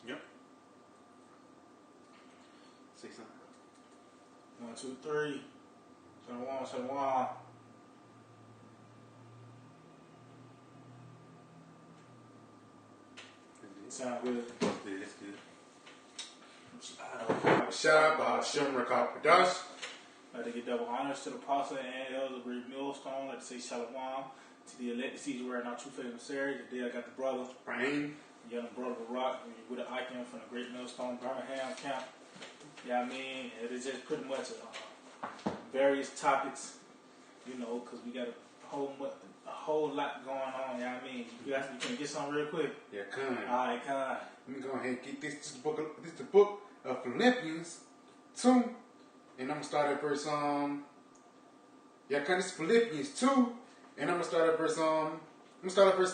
Yep. Say something. 1, 2, 3. Shalom, shalom. Sound good? Yeah, that's good. Shabbat Shem Rakapadash. I'd like to give double honors to the apostle and elders of Great Millstone. I'd like to say shalom to the elect season wearing our true faith emissary. Today I got the brother, Rain. the young brother Rock, with an icon from the Great Millstone Birmingham camp. Yeah, I mean, it is just pretty much various topics, you know, because we got a whole lot going on. Yeah, I mean, you can get something real quick. Yeah, come. All right, come on. Let me go ahead and get this. This is the book of Philippians 2, and I'm gonna start at verse Yeah, this is Philippians 2, and I'm gonna start at verse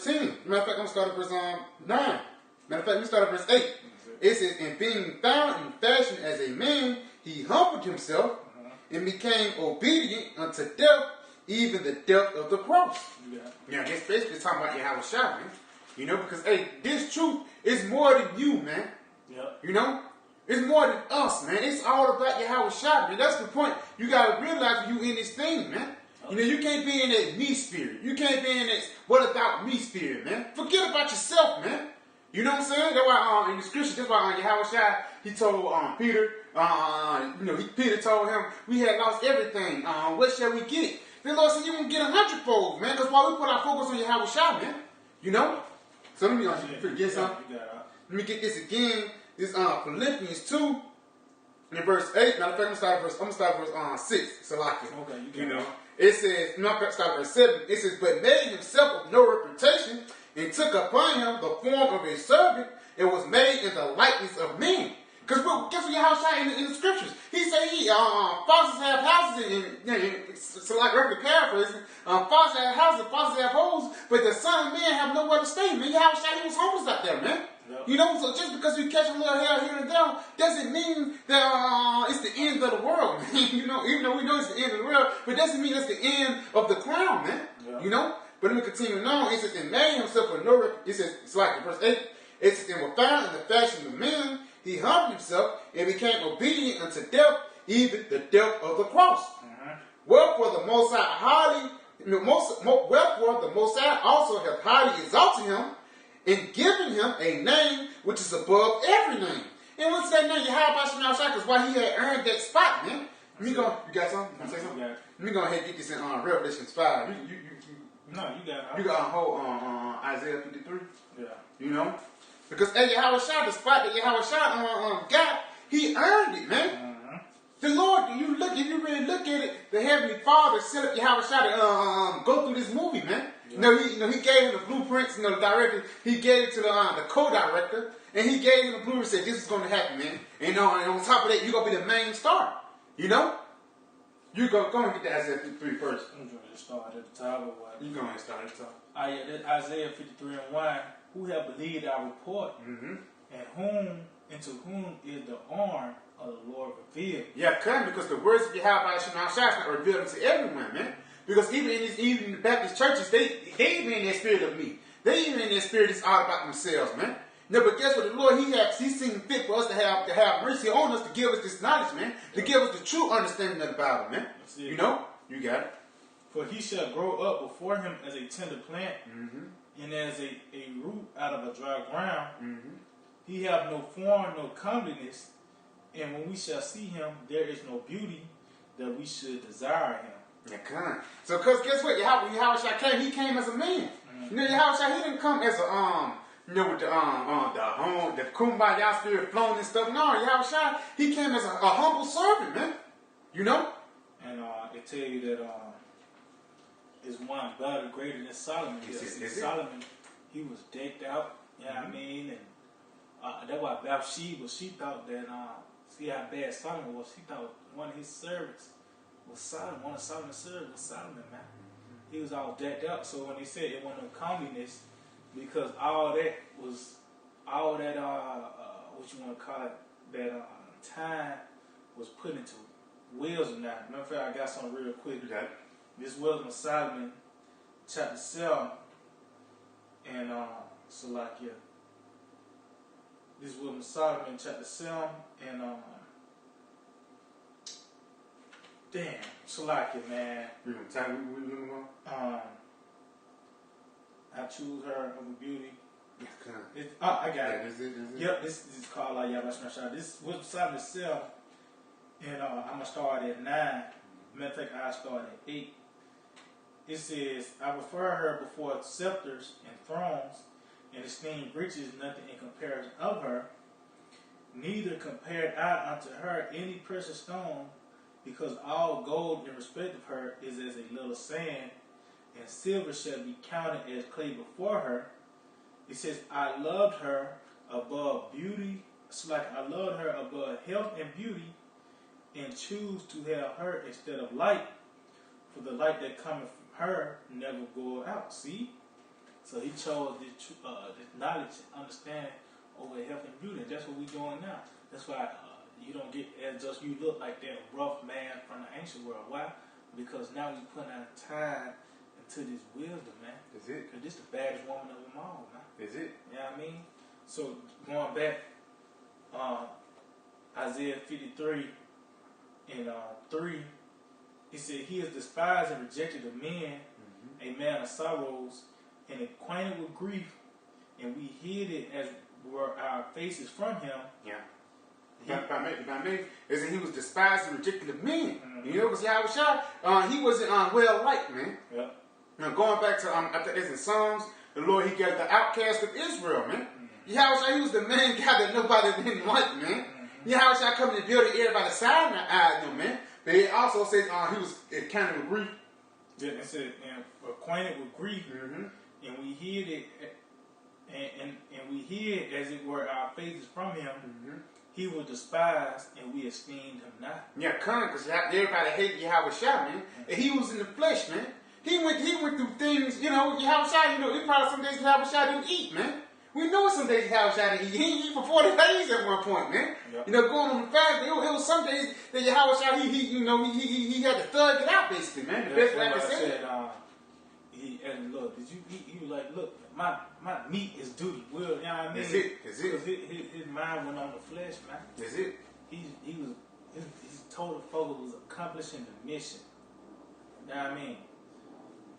10. Matter of fact, I'm gonna start at verse 9. Matter of fact, let me start at verse 8. It says, "And being found in fashion as a man, he humbled himself and became obedient unto death, even the death of the cross." Yeah, it's basically talking about Yahweh Shah, man. You know, because hey, this truth is more than you, man. Yep. You know, it's more than us, man. It's all about Yahweh Shah, man. That's the point. You gotta realize you in this thing, man. You know, you can't be in that me spirit. You can't be in that what about me spirit, man. Forget about yourself, man. You know what I'm saying? That's why in the scripture, that's why Yahweh Shai, he told Peter, Peter told him, we had lost everything. What shall we get? The Lord said, you're going to get 100-fold, man. Because why we put our focus on Yahweh Shai, man. You know? So let me get something. Let me get this again. This Philippians 2, in verse 8. Matter of fact, I'm going to start verse 6. Salakia. Okay, you know. It says, I'm going to start verse 7. It says, but made himself of no reputation, and took upon him the form of a servant, and was made in the likeness of men. Because guess what Yahweh in the scriptures? He said foxes have houses, and so like roughly paraphrasing, foxes have houses, foxes have holes, but the Son of Man have nowhere to stay, man. Yahweh he was homeless out there, man. Yep. You know, so just because you catch a little hair here and there, doesn't mean that it's the end of the world, man. You know, even though we know it's the end of the world, but doesn't mean it's the end of the crown, man. Yep. You know? But let me continue on. It says, and made himself a no reputation. It says, it's like verse 8. It says, and was found in the fashion of men. He humbled himself and became obedient unto death, even the death of the cross. Wherefore the Most High also hath highly exalted him, and given him a name which is above every name. And what's that name? Yahweh Shah, because why he had earned that spot, man. You got something? You say something? Let me go ahead and get this in Revelations 5. No, you got it. You got a whole Isaiah 53. Yeah. You know? Because Yahweh Shah, the spot that Yahweh Shah got, he earned it, man. The Lord, if you really look at it, the Heavenly Father set up Yahweh Shah to go through this movie, man. Yeah. He gave him the blueprints, the director, he gave it to the co-director, and he gave him the blueprint and said, this is going to happen, man. And on top of that, you're going to be the main star. You know? You go and get the Isaiah 53 first. I'm trying to start at the top or what? You go ahead and start at the top. That's Isaiah 53 and 1. Who have believed our report, and to whom is the arm of the Lord revealed? Yeah, because the words of Yahweh Shah are revealed to everyone, man. Because even in the Baptist churches, they even in that spirit of me. They even in that spirit that's all about themselves, man. No, but guess what? The Lord, He's seen fit for us to have mercy on us, to give us this knowledge, man. To give us the true understanding of the Bible, man. You know? You got it. For he shall grow up before him as a tender plant, and as a root out of a dry ground. He have no form, no comeliness, and when we shall see him, there is no beauty that we should desire him. Yeah, come. So, because guess what? Yahweh Shah came, he came as a man. You know, Yahweh Shah, he didn't come as a, with the kumbaya spirit flowing and stuff. No, Yahweh Shah, he came as a humble servant, man. You know? And they tell you that is one better, greater than Solomon. Solomon, he was decked out, you know what I mean? And that's why Bathsheba, she thought that, see how bad Solomon was, she thought one of his servants was Solomon, one of Solomon's servants was Solomon, man. He was all decked out, so when they said it wasn't no comeliness, because all that, what you want to call it, that time was put into wisdom now. Matter of fact, I got something real quick. Okay. This wisdom of Solomon chapter 7, and Salakia. This is Wisdom of Solomon, chapter 7, and damn, Salakia, man. I choose her over beauty. I got it. Yep, this is called Yabashmashah. This was Solomon itself, and I'm going to start at 9. Matter of fact, I start at 8. It says, I prefer her before scepters and thrones, and esteem riches nothing in comparison of her. Neither compared I unto her any precious stone, because all gold in respect of her is as a little sand, and silver shall be counted as clay before her. It says, I loved her above beauty. It's like I loved her above health and beauty, and choose to have her instead of light, for the light that cometh from her never goeth out. See? So he chose this knowledge and understanding over health and beauty, and that's what we're doing now. That's why you don't get as just you look like that rough man from the ancient world. Why? Because now we put our time into this wisdom, man. Is it? Because this the baddest woman of them all, man. Is it? You know what I mean? So going back, Isaiah 53 and 3, he said, he is despised and rejected of men, a man of sorrows, and acquainted with grief, and we hid it as were our faces from him. Yeah. By me, is that he was despised and rejected of men. You know, because Yahushua, he wasn't well liked, man. Yep. Now going back to I think it's in Psalms, the Lord, he got the outcast of Israel, man. Yahushua, he was the main guy that nobody didn't like, man. Yahushua coming to build everybody side and eyed them, man. But it also says he was kind of grief. Yeah, it said acquainted with grief, and we hid it, and we hid as it were our faces from him. He was despised, and we esteemed him not. Yeah, because everybody hated Yahushua, man. And he was in the flesh, man. He went through things, you know, Yahushua, you know, he probably some days Yahushua didn't eat, man. We know some days Yahushua didn't eat. He didn't eat for 40 days at one point, man. Yep. You know, going on the fast, it was some days that Yahushua, he had to thug it out, basically, man. The best way I can say it. And look, did you eat? He was like, look, my meat is duty. Well, you know what I mean? Is it? Because his mind went on the flesh, man. Is it? He told the folks was accomplishing the mission. You know what I mean?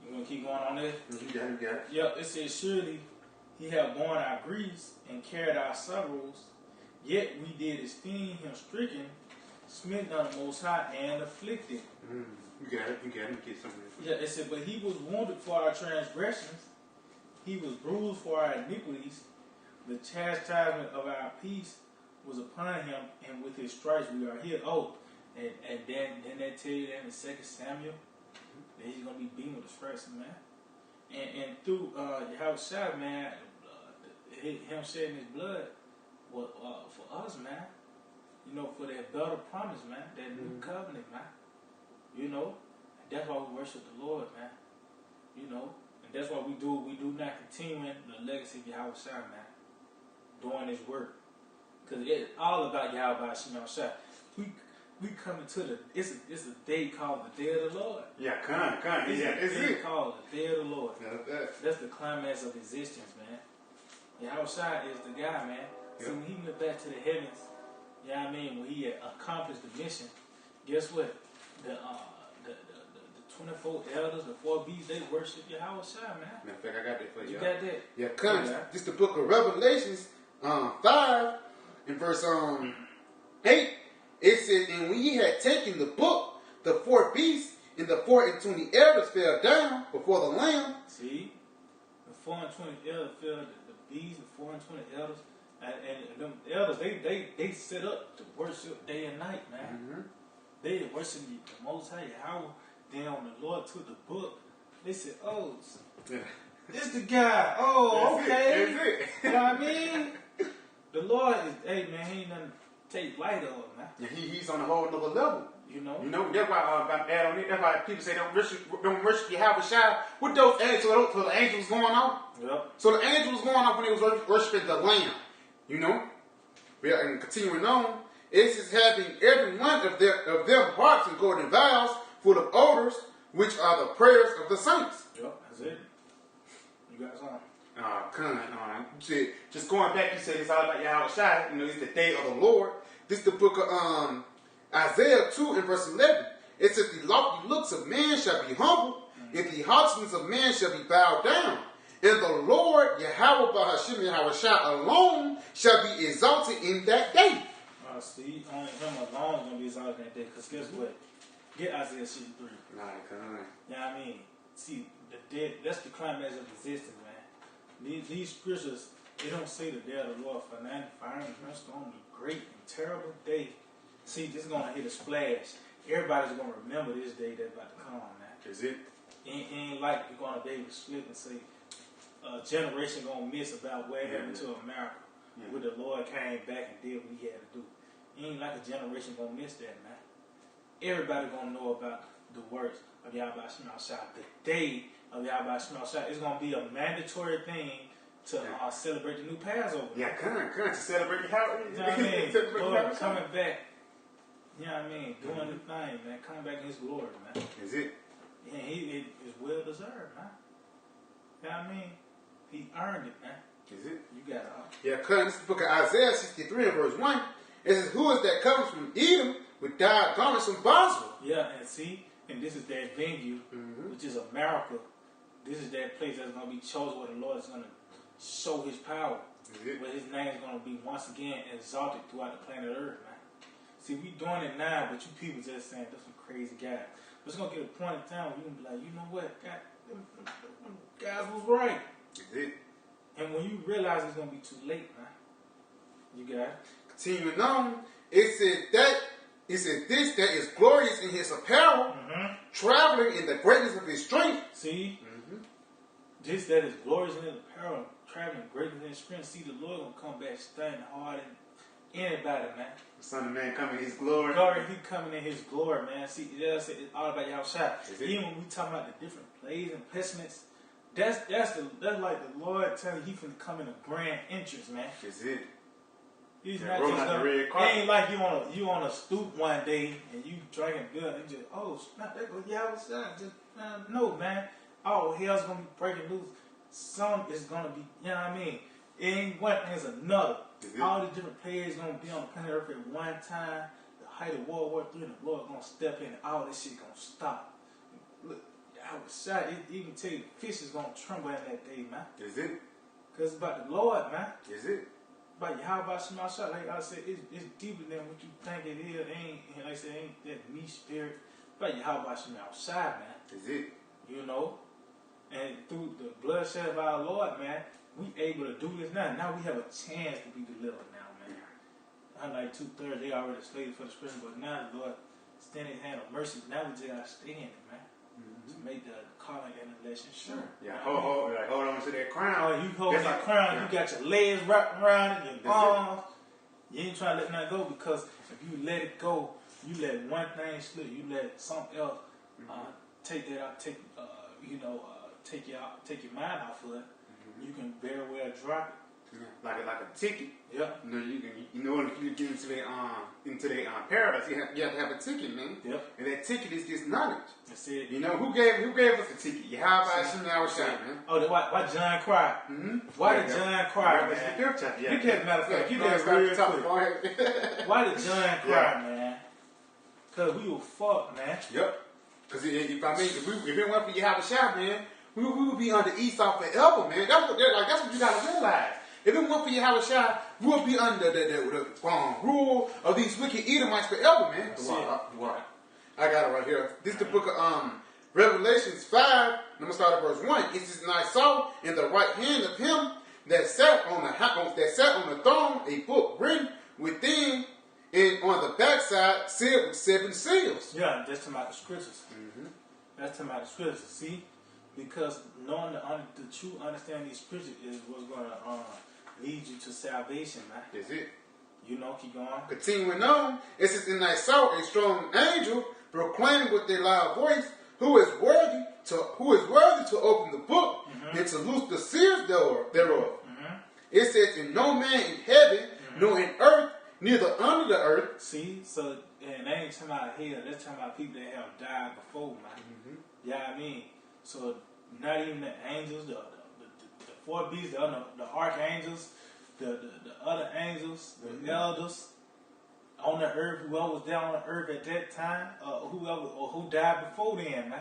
You want to keep going on this? You got it. Yep, it says, surely he have borne our griefs and carried our sorrows, yet we did esteem him stricken, smitten of the Most High, and afflicted. You got it. Get something. Yeah, it said, but he was wounded for our transgressions, he was bruised for our iniquities, the chastisement of our peace was upon him, and with his stripes we are healed. Oh, and then they tell you that in 2 Samuel, that he's going to be beaten with the stripes, man. And through Yahushua, man, him shedding his blood was for us, man. You know, for that better promise, man, that new covenant, man. You know, and that's why we worship the Lord, man. You know, and that's why we do not continuing the legacy of Yahushua, man, doing his work. Because it's all about Yahushua. We coming to it's a day called the Day of the Lord. Yeah, come. It's a day called the Day of the Lord. That's the climax of existence, man. Yahushua is the guy, man. Yep. So when he went back to the heavens, you know what I mean, when he had accomplished the mission, guess what? The 24 elders, the 4 beasts, they worship Yahushua, man. Matter of fact, I got that for you. You got that? Yeah, come. This is the book of Revelations, 5, in verse 8. It says, and when he had taken the book, the 4 beasts and the 24 elders fell down before the Lamb. See? The 24 elders fell, the beasts, the 24 elders, and them elders, they set up to worship day and night, man. They worship the Most High Yahweh. Then when the Lord took the book, they said, oh, this the guy. Oh, that's okay. It. You know what I mean? The Lord is, hey, man, he ain't nothing to take light of, man. Yeah, he's on a whole other level. You know, that's why that's why people say don't worship Yahushua with those angels. So the angels going off. Yep. So the angels going off when they was worshiping the Lamb. You know, and continuing on, it's just having every one of them harps and golden vials full of odors, which are the prayers of the saints. Yep. That's it. You got something? Just going back, you said it's all about Yahweh Shai. You know, it's the day of the Lord. This is the book of Isaiah 2 and verse 11. It says, the lofty looks of man shall be humbled, and the haughtiness of man shall be bowed down. And the Lord, Yahweh Bahashim Yahweh Shai alone, shall be exalted in that day. See, only him alone is going to be exalted in that day. Because guess what? Get Isaiah 63. Nah, come on. You know what I mean? See, the dead, that's the climax of existence, man. These scriptures, they don't say the day of the Lord for 95. That's going to be a great and terrible day. See, this is going to hit a splash. Everybody's going to remember this day that's about to come, man. Is it? It ain't like you're going to be able to split and say, a generation going to miss about what happened to America. Where the Lord came back and did what he had to do. It ain't like a generation going to miss that, man. Everybody going to know about the works of Yahweh Shema Shai. The day of Yahweh Shema Shai is going to be a mandatory thing to celebrate the new Passover. Yeah, come to celebrate how you know what I mean? Lord coming back. You know what I mean? Doing the thing, man. Coming back in his glory, man. Is it? Yeah, it is well deserved, man. You know what I mean? He earned it, man. Is it? You got it. Yeah, because this is the book of Isaiah 63 and verse 1. It says, who is that comes from Edom with dyed garments from Bosra? Yeah, and see, and this is that venue, which is America. This is that place that's going to be chosen where the Lord is going to show his power. Where his name is going to be once again exalted throughout the planet Earth, man. See, we doing it now, but you people just saying, that's some crazy guys. But it's going to get a point in time where you're going to be like, you know what? God, them guys was right. Is it? And when you realize it's going to be too late, man. You got it? Continuing on, it said this that is glorious in his apparel, traveling in the greatness of his strength. See? This that is glorious in his apparel, traveling greatness in his strength. See, the Lord gonna come back standing hard in anybody, man. The Son of Man coming in his glory. He coming in his glory, man. See, it's all about Yahweh Shai. Even when we talking about the different plagues and pestilence, that's like the Lord telling you he finna come in a grand entrance, man. Is it? He's not just gonna, it ain't like you on a stoop one day and you drinking beer and you just, oh snap, that goes Yahweh Shai. Just no, man. All hell's gonna be breaking loose. Some is gonna be, you know what I mean? It ain't one thing, it's another. All the different players gonna be on the planet Earth at one time. The height of World War III, and the Lord gonna step in and all this shit gonna stop. Look, I was shot. It even tell you the fish is gonna tremble in that day, man. Is it? Cause it's about the Lord, man. Is it? But Yahweh Shema Shai, like I said, it's deeper than what you think it is. It ain't, like I said, it ain't that me spirit. But Yahweh Shema Shai, man. Is it? You know? And through the bloodshed of our Lord, man, we able to do this now. Now we have a chance to be delivered now, man. Unlike 2/3, they already slated for the scripture, but now the Lord stand his hand of mercy. Now we just gotta stand it, man. To make the calling and election sure. Yeah, hold on to that crown. Oh, you hold that crown, you got your legs wrapped around it, your arms. You ain't trying to let nothing go, because if you let it go, you let one thing slip, you let something else take that out, take your mind off of it. You can very well drop it. Like a ticket. Yeah. You know, if you get into the paradise, you have to have a ticket, man. Yep. And that ticket is this knowledge. That's it. You know, who gave us the ticket? Yahweh Hashem Yahweh Shai, man. Oh, why John cried? Why did John cry, man? That's the 5th chapter. Yeah. Get that matter of fact. Get that real quick. Why did John cry, man? Cause we were fucked, man. Yep. Cause if it weren't for Yahweh Shai, man, we would be under Esau forever, man. That's what you gotta realize. If it weren't for Yahweh Shai, we would be under the rule of these wicked Edomites forever, man. I got it right here. This is the book of Revelations 5. I'm gonna start at verse 1. It says, and I saw in the right hand of him that sat on the throne a book written within and on the backside sealed with 7 seals. Yeah, that's talking about the scriptures. That's talking about the scriptures. See, because knowing the true understanding of these scriptures is what's going to lead you to salvation, man. Is it? You know, keep going. Continuing on, it says, and I saw a strong angel proclaiming with a loud voice, who is worthy to open the book and to loose the seals thereof. It says, and no man in heaven, nor in earth, neither under the earth. See, so and they ain't talking about hell. They're talking about people that have died before, man. You know what I mean? So not even the angels, the four beasts, the archangels, the other angels, the elders on the earth, whoever was down on the earth at that time, who died before then, man.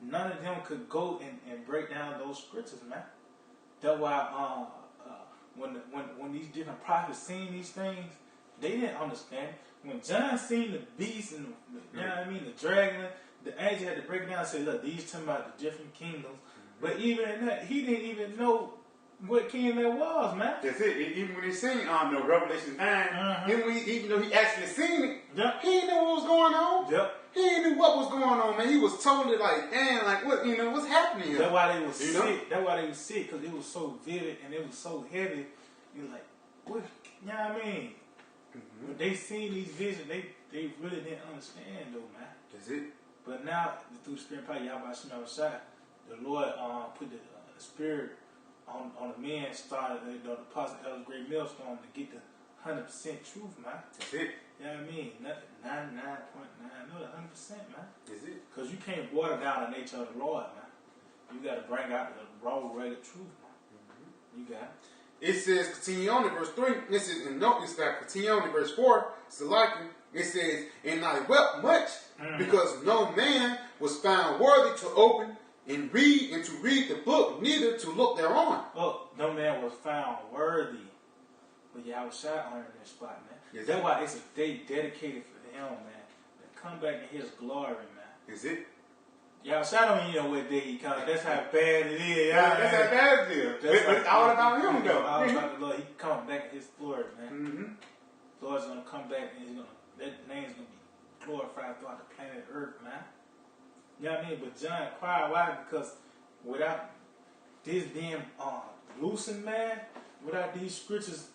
None of them could go and break down those scriptures, man. That's why when these different prophets seen these things, they didn't understand. When John seen the beast and you know what I mean, the dragon, the angel had to break it down and say, look, these talking about the different kingdoms. But even in that, he didn't even know what kingdom that was, man. That's it. Even when he seen Revelation 9, even though he actually seen it, he didn't know what was going on. He didn't know what was going on, man. He was totally like, man, like what, what's happening here? That's why they was sick. That's why they was sick, because it was so vivid and it was so heavy. You're like, what? You know what I mean? When they seen these visions, they really didn't understand, though, man. That's it. But now, through the Spirit, probably y'all about to know outside, the Lord put the Spirit on the man, started the Apostle Elder's Great Millstone to get the 100% truth, man. That's it. You know what I mean? Nothing 99.9, no, the 100%, man. That's it. Because you can't water down the nature of the Lord, man. You got to bring out the raw, rugged truth, man. You got it. It says, continue on in verse 3. This is, and notice that, continue on in verse 4. It's like it says, and I wept much because no man was found worthy to open and to read the book, neither to look thereon. Oh, no man was found worthy. But yeah, I was shot on in that spot, man. Yes, that's why it's a day dedicated for him, man. To come back in his glory, man. Is it? Y'all shot on what day he comes. That's how bad it is. That's how bad it is. But it's all about him, though. All about the Lord. He come back in his glory, man. The Lord's going to come back and that name's going to be glorified throughout the planet Earth, man. You know what I mean? But John cried, why? Because without this being loosened, man, without these scriptures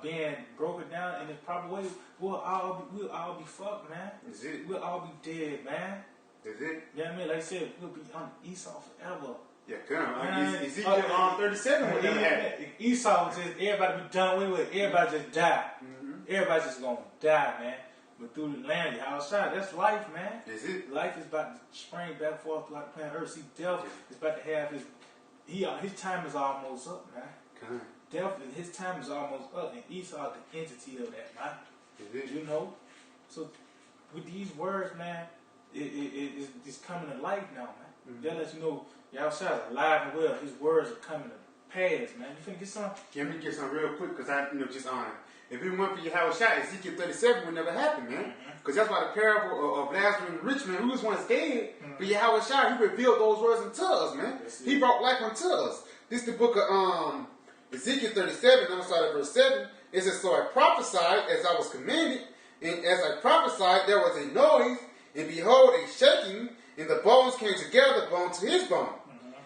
being broken down in the proper way, we'll all be fucked, man. Is it? We'll all be dead, man. Is it? You know what I mean? Like I said, we'll be on Esau forever. Yeah, come on. Ezekiel 37 when that happened. Esau was just, everybody be done with it. Everybody just die. Everybody just gonna die, man. But through the land, outside, that's life, man. Is it? Life is about to spring back and forth throughout the planet Earth. See, death is about to have his time is almost up, man. Come on. Death, his time is almost up, and Esau is the entity of that, man. Is it? You know? So, with these words, man, it's coming to life now, man. That lets you know Yahushua is alive and well. His words are coming to pass, man. You finna get some? Yeah, let me get some real quick, because I just on if it weren't for Yahushua, Ezekiel 37 would never happen, man. Because that's why the parable of Lazarus and the rich man, who was once dead, but Yahushua, he revealed those words unto us, man. He brought life unto us. This is the book of Ezekiel 37, I'm going to start at verse 7. It says, so I prophesied as I was commanded, and as I prophesied, there was a noise, and behold, a shaking, and the bones came together, bone to his bone.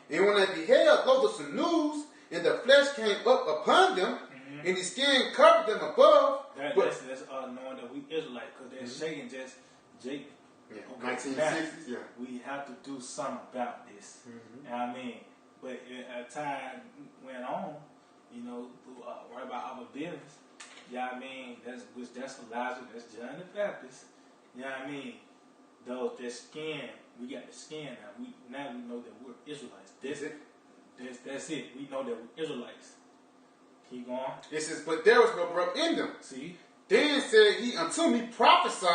And when I beheld, lo, the sinews, and the flesh came up upon them, and the skin covered them above. That's knowing that we Israelites, because they're shaking just Jacob. Yeah, okay. 1960s, yeah. We have to do something about this. You know what I mean? But as time went on, worry about our business. You know what I mean? That's Elijah, that's John the Baptist. You know what I mean? Their skin, we got the skin now. Now we know that we're Israelites. That's it. We know that we're Israelites. Keep going. It says, but there was no breath in them. See? Then said he unto me, prophesy,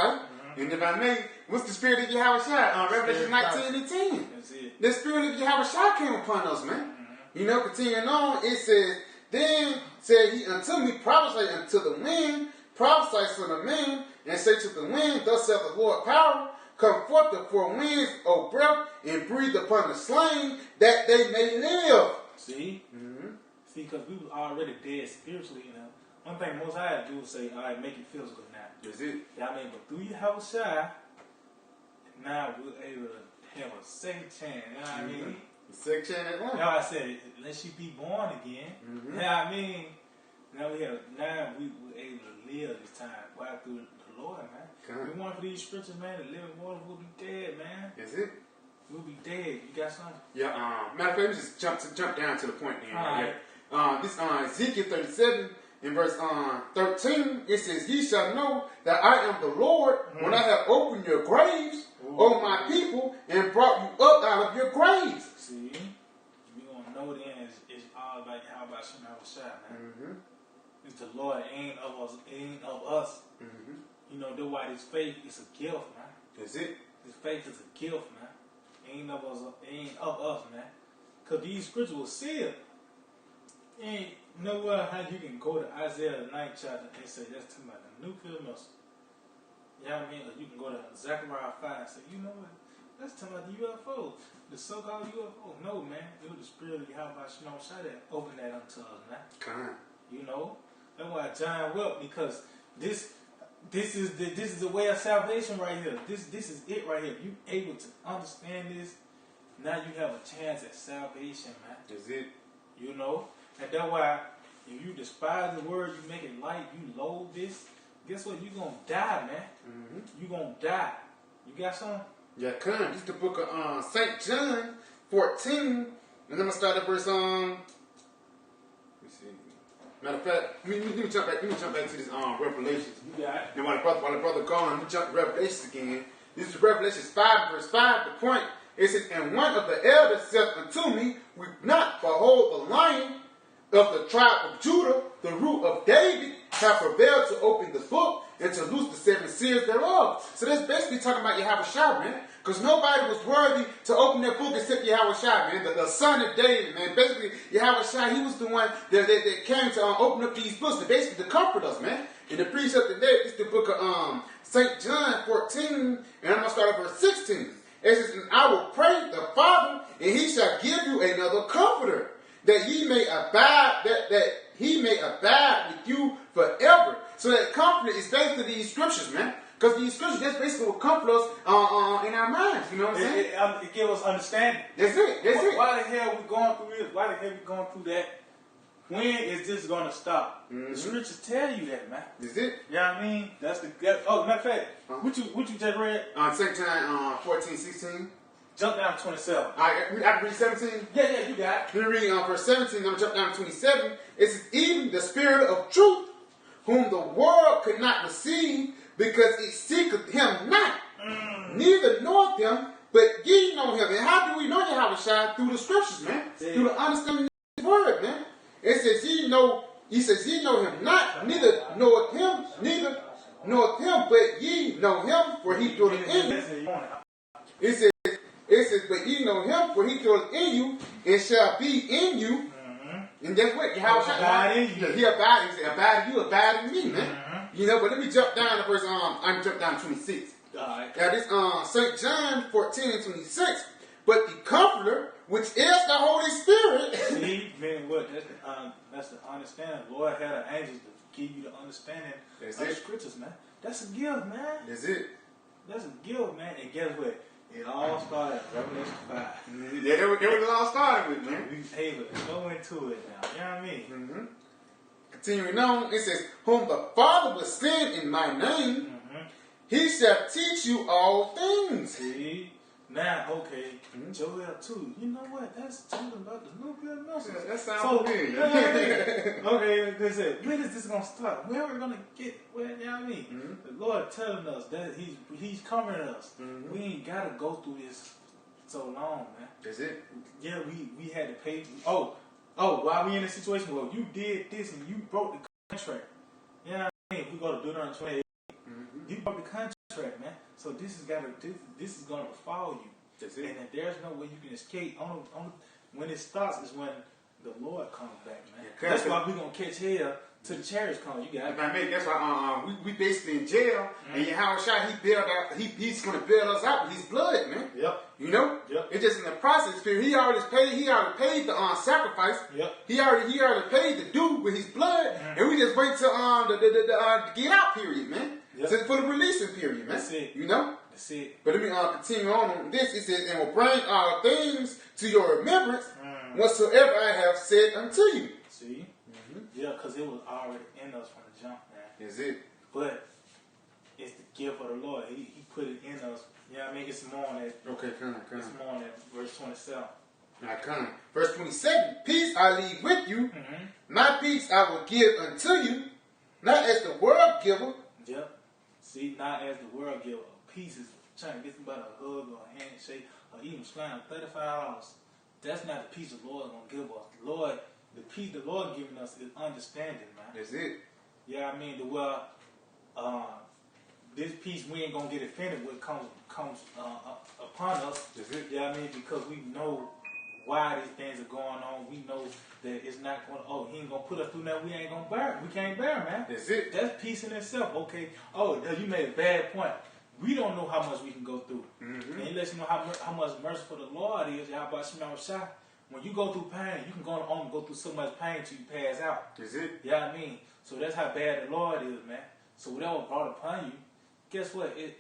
and if I may, what's the spirit of Yahushua? Revelation 19 and 10. That's it. The spirit of Yahushua came upon us, man. Continuing on, it says, then said he unto me, prophesy unto the wind, prophesy to the man, and say to the wind, thus saith the Lord power, come forth the four winds, O breath, and breathe upon the slain, that they may live. See? See, because we were already dead spiritually, One thing most I had to do was say, all right, make it physical now. Is it? Yeah, I mean, but through Yahushua, now we're able to have a second chance. You know what I mean? A second chance at one. Now I said, unless you be born again. You know what I mean? Now we're able to live this time. Why? Through the Lord, man. We want for these scriptures, man, the living water will be dead, man. Is it? We'll be dead. You got something? Yeah, matter of fact, let me just jump down to the point then. Right. This Ezekiel 37 in verse 13, it says, ye shall know that I am the Lord when I have opened your graves, O my people, and brought you up out of your graves. it's all about how about Shema, man. It's the Lord, it ain't of us, it ain't of us. You know, that's why this faith is a gift, man. That's it. This faith is a gift, man. It ain't of us, man. Cause these scriptures will seal. And you know what? How you can go to Isaiah the 9th chapter and say that's talking about the nuclear missile. You know what I mean? Or you can go to Zechariah 5 and say, you know what? That's talking about the UFO, the so-called UFO. No, man, it was the spirit of Yahweh Shalom that opened that unto us, man. You know, that's why John wept, because this is the way of salvation right here. This is it right here. You able to understand this? Now you have a chance at salvation, man. That's it. You know, and that's why if you despise the word, you make it light, you loathe this. Guess what? You gonna die, man. You gonna die. You got something? Yeah, come. This is the book of St. John 14, and I'm gonna start at verse let me see. Matter of fact, let me jump back to this Revelations. You got it. And while the brother gone, let me jump to Revelations again. This is Revelations 5, verse 5. The point it says, and one of the elders said unto me, weep not, behold, the Lion of the tribe of Judah, the root of David, have prevailed to open the book and to loose the 7 seals thereof. So that's basically talking about Yahweh Shai, man. Because nobody was worthy to open that book except Yahweh Shai, man. The son of David, man. Basically, Yahweh Shai, he was the one that came to open up these books, to comfort us, man. And the precept today is the book of St. John 14, and I'm going to start at verse 16. It says, and I will pray the Father, and he shall give you another comforter, that ye may abide, that he may abide with you forever. So that comfort is basically these scriptures, man. Because these scriptures, that's basically what comfort us in our minds. You know what I'm saying? It gives us understanding. That's it. Why the hell we going through this? Why the hell we going through that? When is this going to stop? The scriptures tell you that, man. That's it. You know what I mean? Oh, matter of fact, what you just read? St. John 14, 16. Jump down to 27. I can read 17? Yeah, you got it. Let me read verse 17, I'm going to jump down to 27. It says, even the Spirit of truth, whom the world could not receive, because it seeketh him not, neither knoweth him, but ye know him. And how do we know Yahweh Shai? Through the scriptures, man. Through the understanding of his word, man. It says, ye know him not, neither knoweth him, but ye know him, for he dwelleth in you. It says, but ye know him, for he dwelleth in you, and shall be in you. And that's what Yahweh Shai. He abide in you, abide in me, man. You know, but let me jump down to verse, I'm jump down to 26. Alright. Now this, St. John 14 and 26. But the Comforter, which is the Holy Spirit. See, man, what? That's the understanding. The Lord had an angel to give you the understanding of the scriptures, man. That's a gift, man. That's it. That's a gift, man. And guess what? It all started at Revelation 5. Yeah, that was it all started with, man. Hey, let's go into it now. You know what I mean? Continuing on, it says, whom the Father will send in my name, he shall teach you all things. See? Now, okay, Joel 2. You know what? That's talking about the nuclear missile. That sounds familiar. Okay, like I said, when is this going to start? Where are we going to get, you know what I mean? The Lord telling us that he's covering us. We ain't got to go through this so long, man. That's it. Yeah, we had to pay. While we in this situation, well, you did this and you broke the contract. You know what I mean? We go to Deuteronomy 28. You broke the contract, man. So this is gonna follow you. That's it. And if there's no way you can escape, when it starts is when the Lord comes back, man. Yeah, that's why we gonna catch hell till the chariots come. You got it. That's why we basically in jail, and Yahweh Shai, he's gonna build us out with his blood, man. Yep. You know? Yep. It's just in the process. He already paid the sacrifice. Yep. He already paid the due with his blood, and we just wait till the get out period, man. Yep. So for the releasing period, man. That's it. You know? That's it. But let me continue on this. It says, and will bring all things to your remembrance whatsoever I have said unto you. See? Yeah, because it was already in us from the jump, man. Is it? But it's the gift of the Lord. He put it in us. You know what I mean? It's more on that. Okay, come. It's more on that verse 27. Now come. Verse 27. Peace I leave with you. My peace I will give unto you. Not as the world giveth. Yep. See, not as the world giveth. Peace is trying to get somebody a hug or a handshake or even slam $35 that's not the peace the Lord is going to give us. The peace the Lord giving us is understanding, man. That's it. Yeah, I mean, this peace we ain't going to get offended with comes upon us. That's it. Yeah, I mean, because we know why these things are going on. We know that it's not going to, he ain't going to put us through that. We ain't going to bear it. We can't bear it, man. That's it. That's peace in itself. Okay. Oh, you made a bad point. We don't know how much we can go through. And it lets you know how much merciful the Lord is. When you go through pain, you can only go through so much pain till you pass out. That's it. Yeah, I mean, so that's how bad the Lord is, man. So whatever brought upon you, guess what? You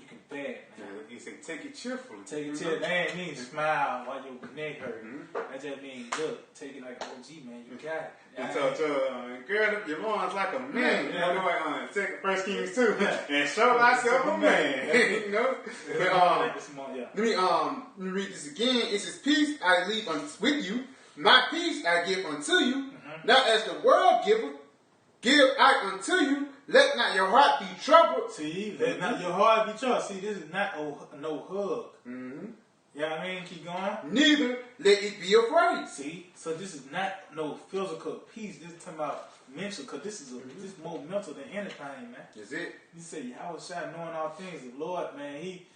can bear it, man. Yeah, he said, take it cheerfully. Take it cheerfully. That ain't mean smile while your neck hurt. That just means, look, take it like an OG, man. You got it. And so, gird up your loins like a man. You know, like First Kings 2. And show thyself a man. You know? But, let me read this again. It says, peace I leave with you. My peace I give unto you. Not as the world giveth, give I unto you. Let not your heart be troubled. See, let not your heart be troubled. See, this is not no hug. Yeah, I mean, keep going. Neither let it be afraid. See, so this is not no physical peace. This is talking about mental, because this is more mental than anything, man. Is it? You say, I was shy knowing all things. The Lord, man, he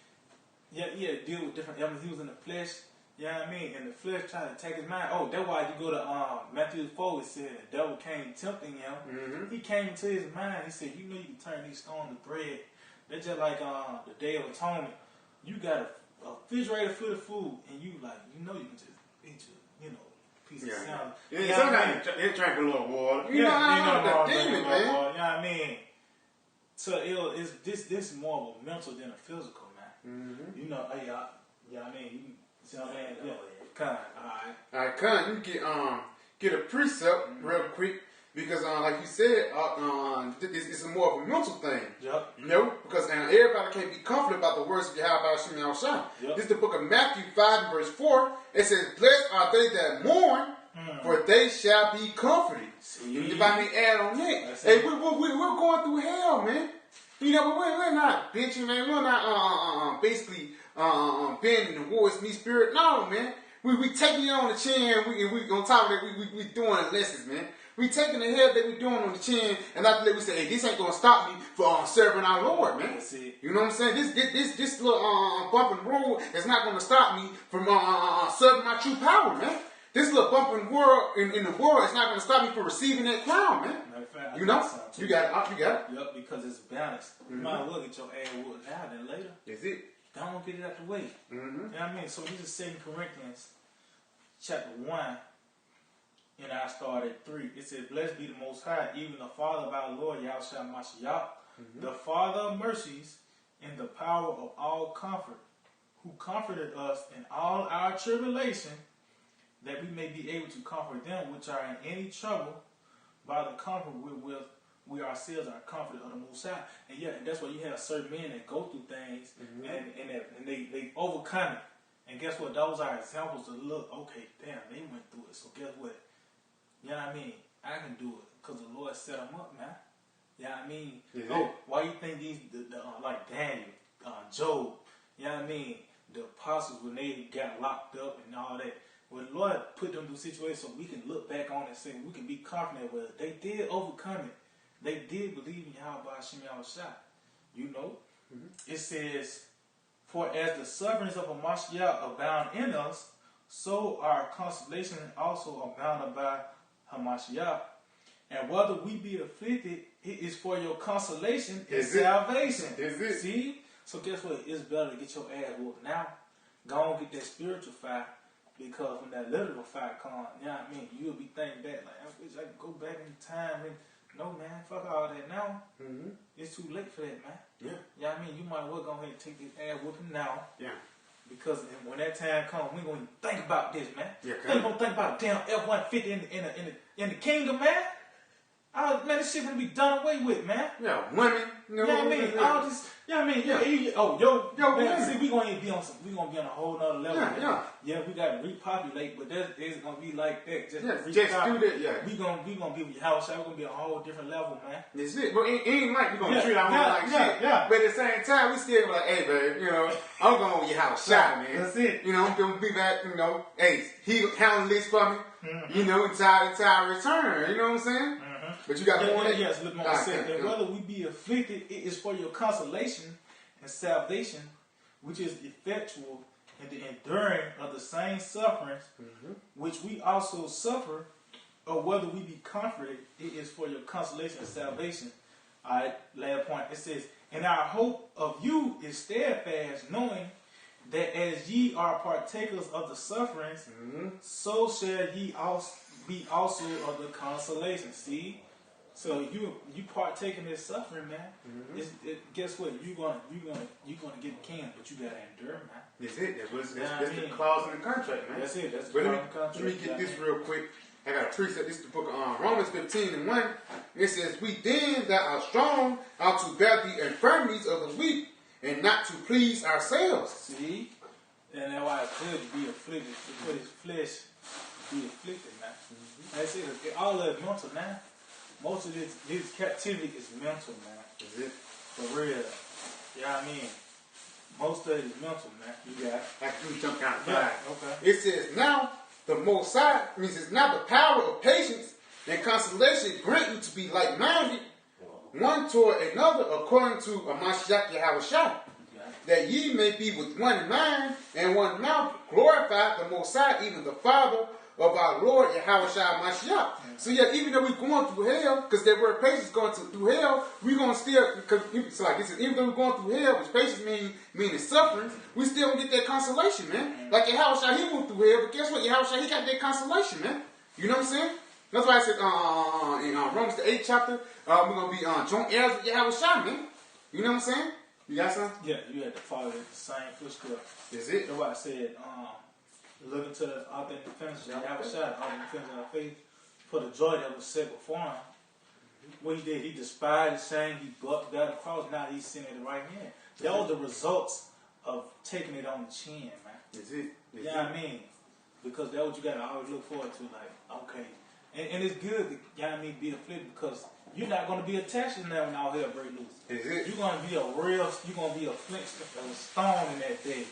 had to deal with different elements. He was in the flesh. You know what I mean? And the flesh tried to take his mind. Oh, that's why you go to Matthew 4, it said the devil came tempting him. He came into his mind. He said, you know you can turn these stones to bread. They're just like the Day of Atonement. You got a refrigerator full of food, and you can just eat your, piece of salad. Yeah, sometimes you drink a little water. You know the demon, man. You know what I mean? So this is more of a mental than a physical, man. You know, I mean, see what I'm saying? Yeah. Kind. Alright, Con, you get a precept real quick. Because, like you said, it's more of a mental thing. Yep. You know? Because everybody can't be confident about the words of Yahweh Hashem Yahushua. Yep. This is the book of Matthew 5 and verse 4. It says, blessed are they that mourn, for they shall be comforted. If I may add on that. Hey, we're going through hell, man. You know, but we're not bitching, man. We're not basically bending the war's me spirit. No, man. We taking it on the chin. We on top of that, we doing lessons, man. We taking the head that we doing on the chin, and after that we say, hey, this ain't gonna stop me from serving our Lord, man. That's it. You know what I'm saying? This little bump in the road is not gonna stop me from serving my true power, man. This little bump in the world is not gonna stop me from receiving that crown, man. Matter of fact, you know? You got it. Yep, because it's balanced. You might as well get your ass whooped now than later. That's it. Don't get it out the way. You know what I mean? So this is 2 Corinthians chapter 1. And I start at 3. It says, blessed be the Most High, even the Father of our Lord, Yahushua Mashiach, the Father of mercies, and the power of all comfort, who comforted us in all our tribulation, that we may be able to comfort them which are in any trouble, by the comfort wherewith we ourselves are comforted of the Most High. And yeah, that's why you have certain men that go through things, and they overcome it. And guess what? Those are examples to look, okay, damn, they went through it, so guess what? You know what I mean? I can do it because the Lord set them up, man. You know what I mean? Why you think these, like Daniel, Job, you know what I mean? The apostles, when they got locked up and all that, well, the Lord put them through situations so we can look back on it and say, we can be confident with it. They did overcome it. They did believe in Yahweh Hashem Yahushua. You know? It says, for as the sufferings of a Mashiach abound in us, so our consolation also abounded by Hamashiach. And whether we be afflicted, it is for your consolation and salvation. Is it? See? So guess what? It's better to get your ass whooped now. Go and get that spiritual fire, because when that literal fire comes, you know what I mean? You'll be thinking back like, I wish I could go back in time. And no, man, fuck all that now. It's too late for that, man. Yeah. You know what I mean? You might well go ahead and take this ass whooping now. Yeah. Because when that time comes, we gonna think about this, man. Yeah, we ain't gonna think about damn F-150 in the kingdom, man. Man, this shit gonna be done away with, man. Yeah, women. You know what I mean? All this. You know what I mean? Yeah. Man, see, we gonna be on a whole nother level. Yeah, we gotta repopulate, but it's gonna be like that. Just do that. Yeah. We gonna be with your house. We're gonna be on a whole different level, man. That's it. But it ain't like we gonna treat our home like shit. Yeah. But at the same time, we still be like, hey, babe, I'm going with your house shot, man. That's it. I'm gonna be back. Hey, he handling this for me. Until return. You know what I'm saying? But you got more. Yes, look what said that whether we be afflicted, it is for your consolation and salvation, which is effectual in the enduring of the same sufferings, which we also suffer, or whether we be comforted, it is for your consolation and salvation. All right, last point. It says, and our hope of you is steadfast, knowing that as ye are partakers of the sufferings, so shall ye also be also of the consolation. See? So you partake in this suffering, man. Guess what? You're gonna get the kingdom, but you gotta endure, man. That's it. That's the clause in the contract, man. That's it. That's the clause in the contract. Let me get this real quick. I got a precept. This is the book of Romans 15:1. It says, "We then that are strong ought to bear the infirmities of the weak, and not to please ourselves." See, and that's why it's good to be afflicted, to put his flesh be afflicted, man. That's it. All of it mental, man. Most of this captivity is mental, man. Is it? For real. You know what I mean? Most of it is mental, man. You got it. I can jump down to Okay. It says, now the Most High means it's now the power of patience and consolation grant you to be like-minded, one toward another, according to Mashiach Yahushua, that ye may be with one mind and one mouth, glorify the Most High, even the Father of our Lord Yahushua Mashiach. So yeah, even though we're going through hell, because that word patience going through hell, we're going to still, because it's like this, even though we're going through hell, which patience meaning suffering, we still going to get that consolation, man. Like Yahushua, he went through hell, but guess what? Yahushua, he got that consolation, man. You know what I'm saying? That's why I said in Romans the 8th chapter, we're going to be joint heirs with Yahushua, man. You know what I'm saying? You got something? Yeah, you had to follow the same footsteps. That's it. That's why I said, looking to the author and the finisher, Yahushua, author and finisher of faith, for the joy that was set before him. What he did, he despised the shame, he bucked down the cross, now he's sitting at the right hand. That was the results of taking it on the chin, man. That's it. You know what I mean? Because that's what you got to always look forward to, like, okay. And it's good to, you know what I mean, be afflicted, because you're not going to be attached to them when all hell break loose. Is it? You're going to be you're going to be a stone in that day.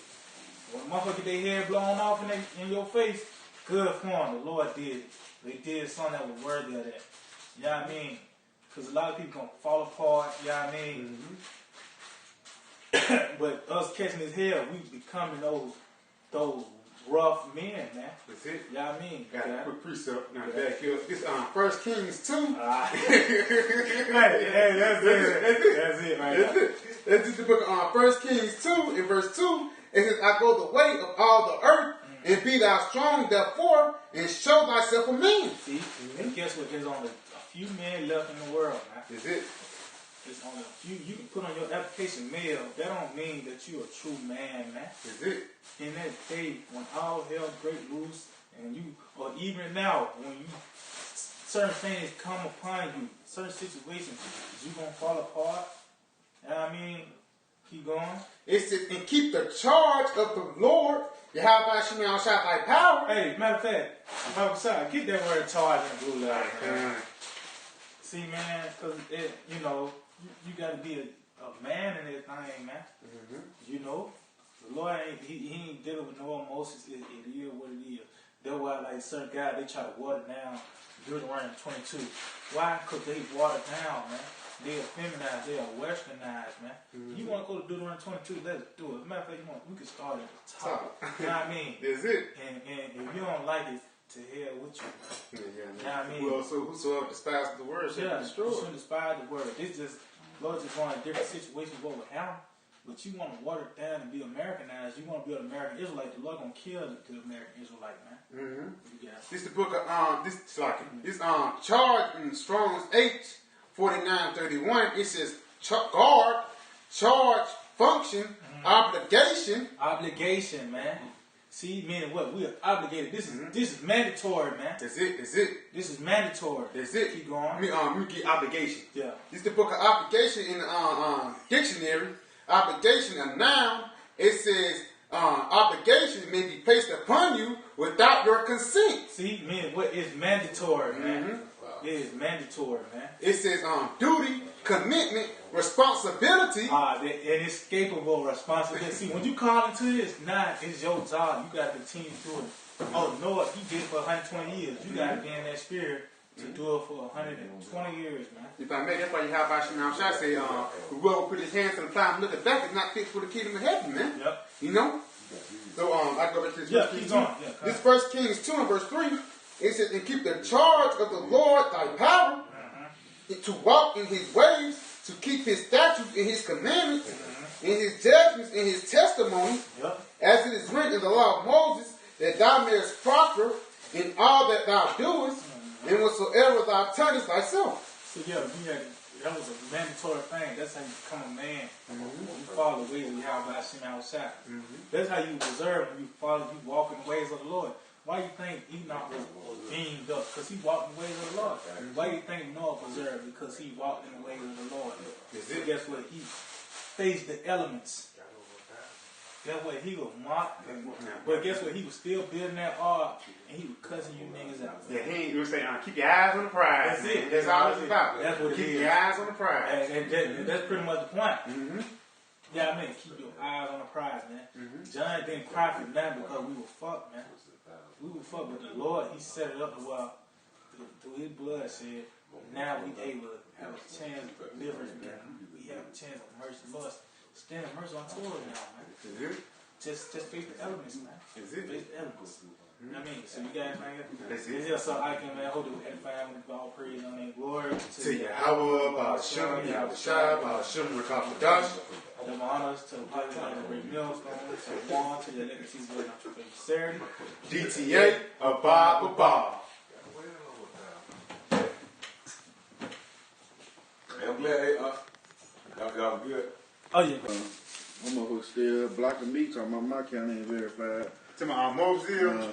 When motherfuckers get their head blown off in your face, good for them. The Lord did it. They did something that was worthy of that. You know what I mean? Because a lot of people going to fall apart. You know what I mean? But us catching his hell, we becoming those rough men, man. That's it. You know what I mean? Got a quick precept. Now back here. This 1 Kings 2. Hey, that's it right there. That's just the book of 1 Kings 2 in verse 2. It says, I go the way of all the earth, and be thou strong therefore, and show thyself a man. See? And guess what? There's only a few men left in the world, man. Is it? There's only a few. You can put on your application male. That don't mean that you're a true man, man. Is it? In that day, when all hell break loose, and you, or even now, when certain things come upon you, certain situations, you gonna fall apart. You know what I mean? Keep going. It says, and keep the charge of the Lord, Yahweh Shemel Shah thy power. Hey, matter of fact, get that word charge in blue letter, man. See, man, because you got to be a man in that thing, man. You know, the Lord he ain't dealing with no emotions. It is what it is. That's why, like certain guys, they try to water down Deuteronomy 22. Why? Because they water down, man. They are feminized, they are westernized, man. You want to go to Deuteronomy 22, let's do it. As a matter of fact, we can start at the top. You know what I mean? That's it. And if you don't like it, to hell with you. You know what I mean? Well, so whosoever despises the word shall be destroyed. You shouldn't despise the word. It's just, Lord just going to different situations what would happen. But you want to water it down and be Americanized. You want to be an American Israelite. The Lord going to kill the American Israelite, man. This is the book of, this charge in Strong's H. 49:31, it says guard, charge, function, obligation. Obligation, man. See, meaning what? We are obligated. This is mandatory, man. That's it. That's it. This is mandatory. That's it. Keep going. Let me get obligation. Yeah. This is the book of obligation in the dictionary. Obligation, a noun. It says obligation may be placed upon you without your consent. See, meaning what is mandatory, man. It is mandatory, man. It says duty, commitment, responsibility. Inescapable responsibility. See, when you call into this, now it's your job. You got to continue to do it. Oh, Lord, he did it for 120 years. You got to be in that spirit to do it for 120 years, man. If I may, that's why you have I say, whoever put his hands on the plow and look at back is not fit for the kingdom of heaven, man. Yep. You know? So I go back to this verse Kings 2. This verse Kings 2 and verse 3, it says, and keep the charge of the Lord thy power, to walk in his ways, to keep his statutes and his commandments, and his judgments and his testimonies, as it is written in the law of Moses, that thou mayest prosper in all that thou doest, and whatsoever thou turnest thyself. So yeah, that was a mandatory thing. That's how you become a man. You follow the ways of Yahweh Hashem outside. That's how you observe when you walk in the ways of the Lord. Why do you think Enoch was beamed up? Because he walked in the ways of the Lord. Why do you think Noah was observed? Because he walked in the ways of the Lord. So guess what? He faced the elements. Guess what? He was mocked. But guess what? He was still building that ark, and he was cussing you niggas out. Yeah, he was saying, keep your eyes on the prize. That's it. That's all it's about. That's what it is. Keep your eyes on the prize. And that's pretty much the point. Yeah, I mean, keep your eyes on the prize, man. John didn't cry for nothing because we were fucked, man. We were fucked, but the Lord, he set it up well through his blood, said, now we able to have a chance of deliverance. We have a chance of mercy. Lord, stand in mercy on tours now, man. Just face the elements, man. Face the elements. You know what I mean? So you guys, man, yeah, so I can, man, I hope that we edify and give all praise on that glory to Yahweh, Ba'ashem, Yahweh Shai, Ba'ashem, Rekafadash. The honors to the pipeline of the great millstone, to Juan, to the legacies of the sincerity. DTA, Abba. I'm glad y'all good. Oh, yeah. I'm still blocking me, talking about my county ain't verified. To my Mobile.